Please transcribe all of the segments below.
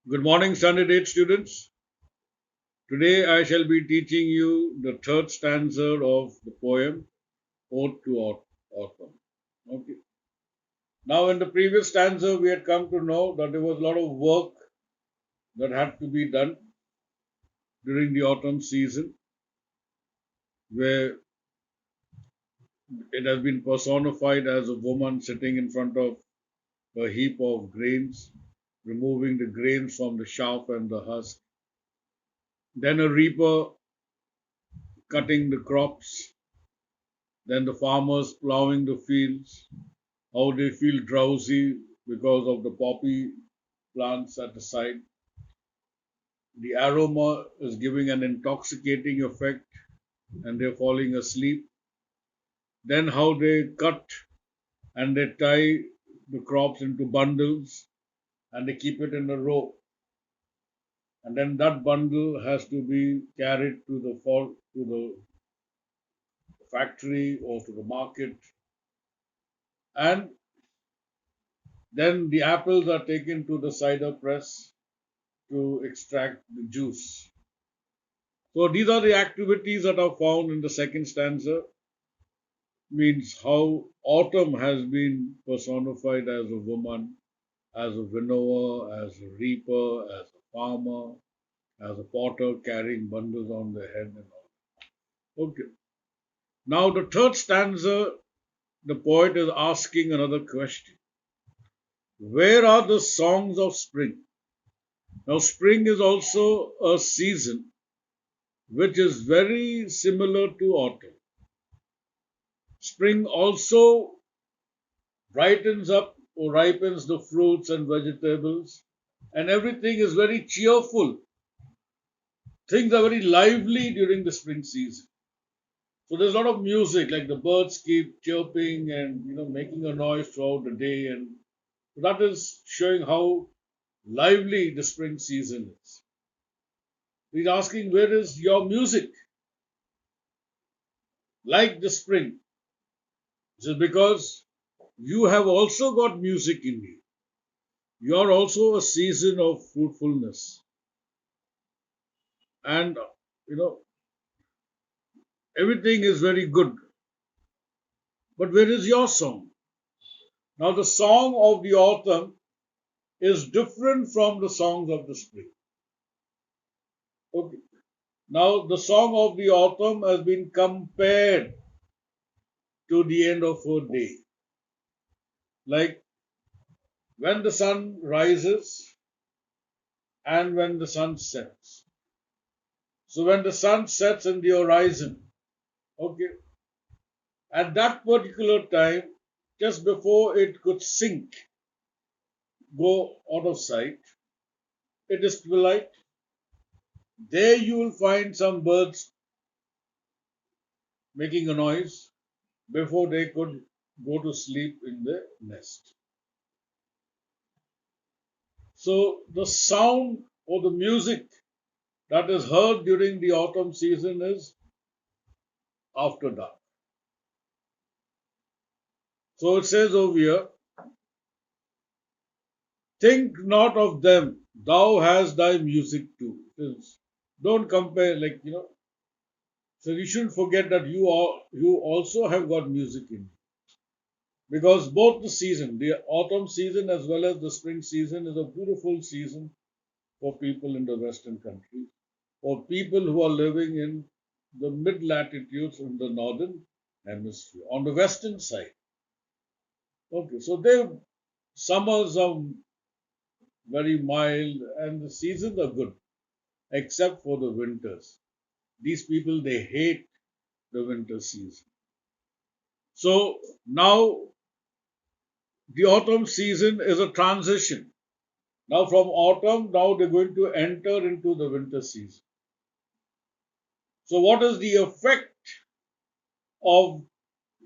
Good morning, Standard 8 students. Today I shall be teaching you the third stanza of the poem Ode to Autumn. Okay. Now, in the previous stanza, we had come to know that there was a lot of work that had to be done during the autumn season, where it has been personified as a woman sitting in front of a heap of grains, removing the grains from the chaff and the husk. Then a reaper cutting the crops, then the farmers plowing the fields, how they feel drowsy because of the poppy plants at the side. The aroma is giving an intoxicating effect and they're falling asleep. Then, how they cut and they tie the crops into bundles and they keep it in a row. And then that bundle has to be carried to the factory or to the market. And then the apples are taken to the cider press to extract the juice. So these are the activities that are found in the second stanza, means how autumn has been personified as a woman, as a winnower, as a reaper, as a farmer, as a potter carrying bundles on their head and all. Okay. Now the third stanza, the poet is asking another question. Where are the songs of spring? Now spring is also a season which is very similar to autumn. Spring also brightens up or ripens the fruits and vegetables, and everything is very cheerful. Things are very lively during the spring season. So there's a lot of music, like the birds keep chirping and making a noise throughout the day, and that is showing how lively the spring season is. He's asking, where is your music? Like the spring. This is because you have also got music in you. You are also a season of fruitfulness. And you know, everything is very good. But where is your song? Now, the song of the autumn is different from the songs of the spring. Okay. Now, the song of the autumn has been compared to the end of a day. Like when the sun rises and when the sun sets. So, when the sun sets in the horizon, okay, at that particular time, just before it could sink, go out of sight, it is twilight. There you will find some birds making a noise before they could go to sleep in the nest. So the sound or the music that is heard during the autumn season is after dark. So it says over here, think not of them, thou hast thy music too. Don't compare, so you shouldn't forget that you also have got music in you. Because both the season, the autumn season as well as the spring season, is a beautiful season for people in the Western countries, or people who are living in the mid latitudes in the northern hemisphere, on the western side. Okay, so their summers are very mild and the seasons are good, except for the winters. These people they hate the winter season. So now the autumn season is a transition. Now from autumn, now they're going to enter into the winter season. So what is the effect of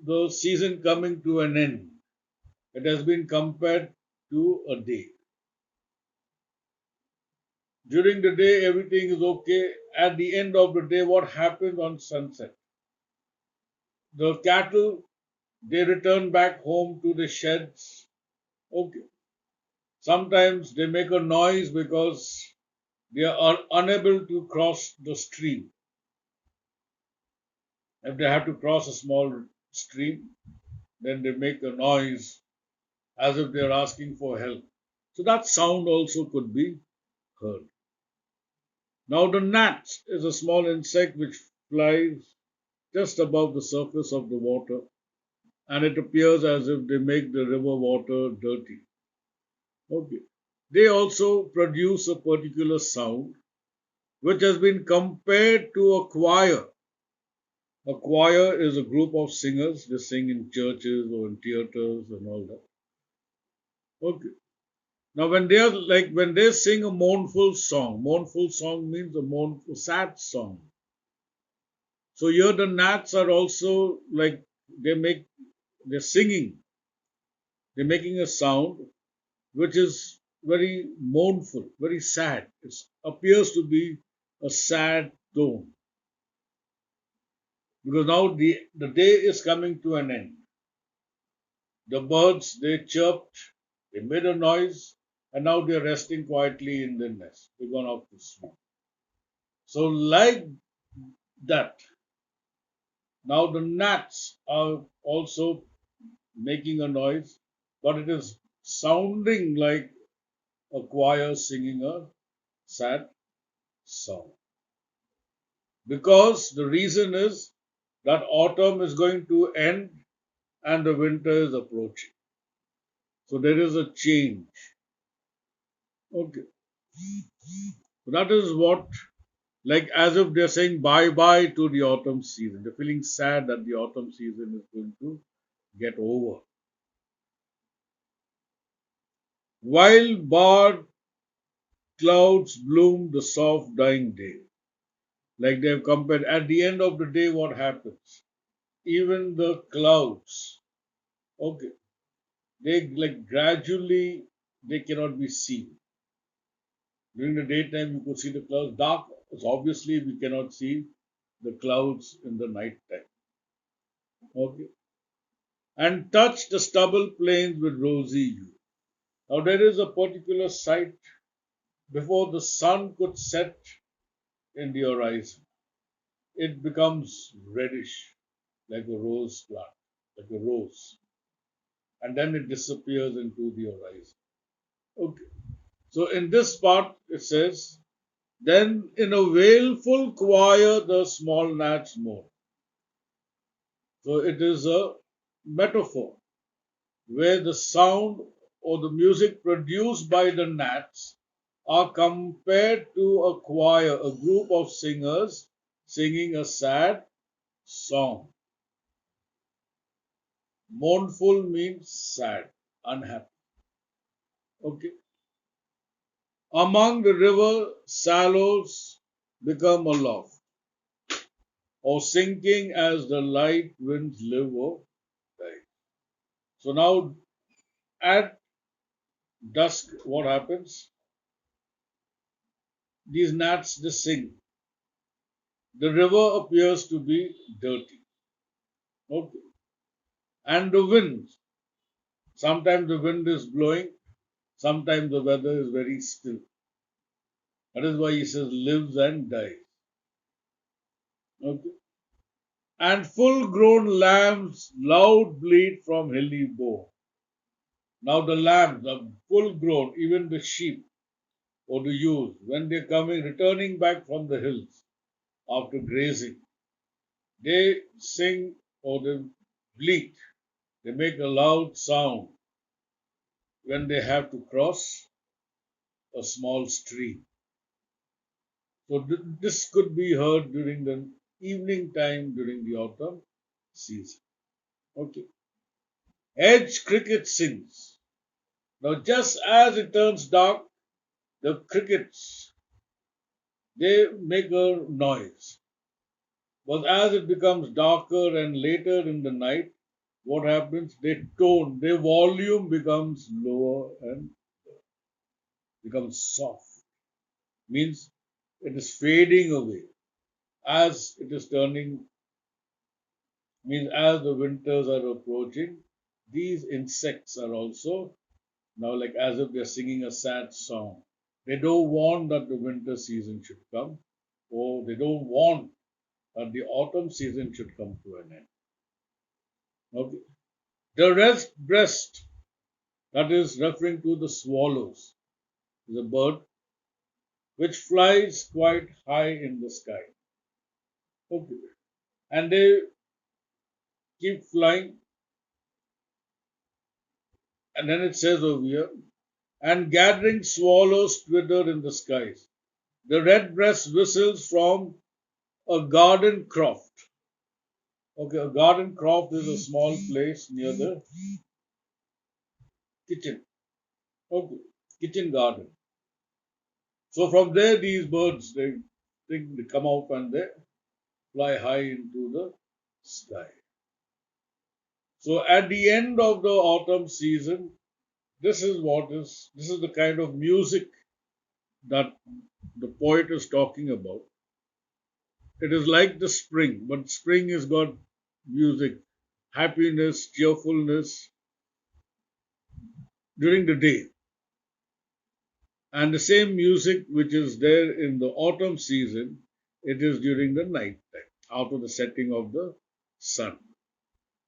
the season coming to an end? It has been compared to a day. During the day, everything is okay. At the end of the day, what happens on sunset? The cattle, they return back home to the sheds. Okay. Sometimes they make a noise because they are unable to cross the stream. If they have to cross a small stream, then they make a noise as if they are asking for help. So that sound also could be heard. Now, the gnat is a small insect which flies just above the surface of the water, and it appears as if they make the river water dirty. Okay. They also produce a particular sound which has been compared to a choir. A choir is a group of singers. They sing in churches or in theaters and all that. Okay. Now, when they sing a mournful song means a mournful, sad song. So here the gnats are also like they make they're singing, they're making a sound which is very mournful, very sad. It appears to be a sad tone because now the day is coming to an end. The birds they chirped, they made a noise, and now they're resting quietly in their nest. They've gone off to sleep. So like that, now the gnats are also making a noise, but it is sounding like a choir singing a sad song. Because the reason is that autumn is going to end and the winter is approaching. So there is a change. Okay. So that is what, like as if they're saying bye bye to the autumn season. They're feeling sad that the autumn season is going to get over. While barred clouds bloom the soft dying day. Like they've compared at the end of the day, what happens? Even the clouds, okay, they like gradually they cannot be seen. During the daytime, you could see the clouds. Dark, so obviously we cannot see the clouds in the night time. Okay, and touch the stubble plains with rosy hue. Now there is a particular sight before the sun could set in the horizon. It becomes reddish like a rose plant, like a rose, and then it disappears into the horizon. Okay. So in this part it says, then in a wailful choir the small gnats mourn. So it is a metaphor where the sound or the music produced by the gnats are compared to a choir, a group of singers singing a sad song. Mournful means sad, unhappy. Okay. Among the river shallows become aloft, or sinking as the light winds live or die. So now at dusk, what happens? These gnats they sing. The river appears to be dirty. Okay. And the wind. Sometimes the wind is blowing, sometimes the weather is very still. That is why he says lives and dies. Okay. And full grown lambs loud bleat from hilly bow. Now the lambs are full grown, even the sheep or the ewes, when they're coming, returning back from the hills after grazing, they sing or they bleat. They make a loud sound when they have to cross a small stream. So this could be heard during the evening time during the autumn season. Okay. Edge cricket sings. Now just as it turns dark, the crickets they make a noise. But as it becomes darker and later in the night, what happens? Their volume becomes lower and becomes soft. Means it is fading away as it is turning, means as the winters are approaching, these insects are also Now, like as if they're singing a sad song. They don't want that the winter season should come, or they don't want that the autumn season should come to an end. Okay. The red breast, that is referring to the swallows, is a bird which flies quite high in the sky. Okay. And they keep flying, and then it says over here, and gathering swallows twitter in the skies. The redbreast whistles from a garden croft. Okay, a garden croft is a small place near the kitchen. Okay, kitchen garden. So from there, these birds they come out and they fly high into the sky. So at the end of the autumn season, this is the kind of music that the poet is talking about. It is like the spring, but spring has got music, happiness, cheerfulness during the day. And the same music which is there in the autumn season, it is during the night time, after the setting of the sun.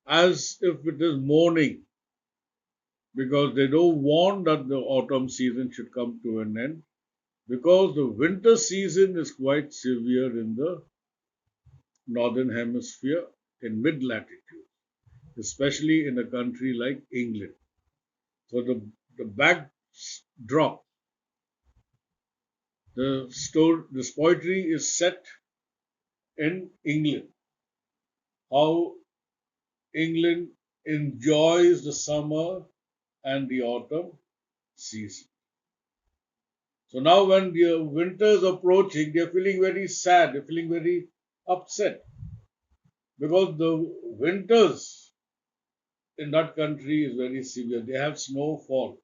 As if it is morning, because they don't want that the autumn season should come to an end, because the winter season is quite severe in the northern hemisphere in mid latitude, especially in a country like England. So the backdrop, this poetry is set in England. How England enjoys the summer and the autumn season. So now when the winter is approaching, they're feeling very sad, they're feeling very upset because the winters in that country is very severe. They have snowfall.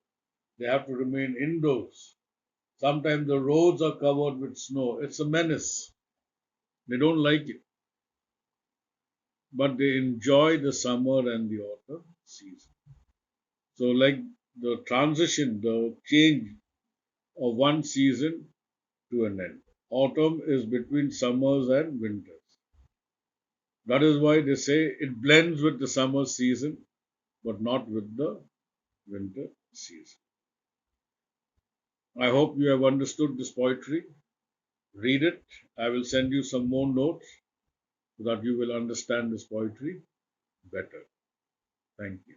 They have to remain indoors. Sometimes the roads are covered with snow. It's a menace. They don't like it. But they enjoy the summer and the autumn season. So, like the transition, the change of one season to an end. Autumn is between summers and winters. That is why they say it blends with the summer season, but not with the winter season. I hope you have understood this poetry. Read it. I will send you some more notes so that you will understand this poetry better. Thank you.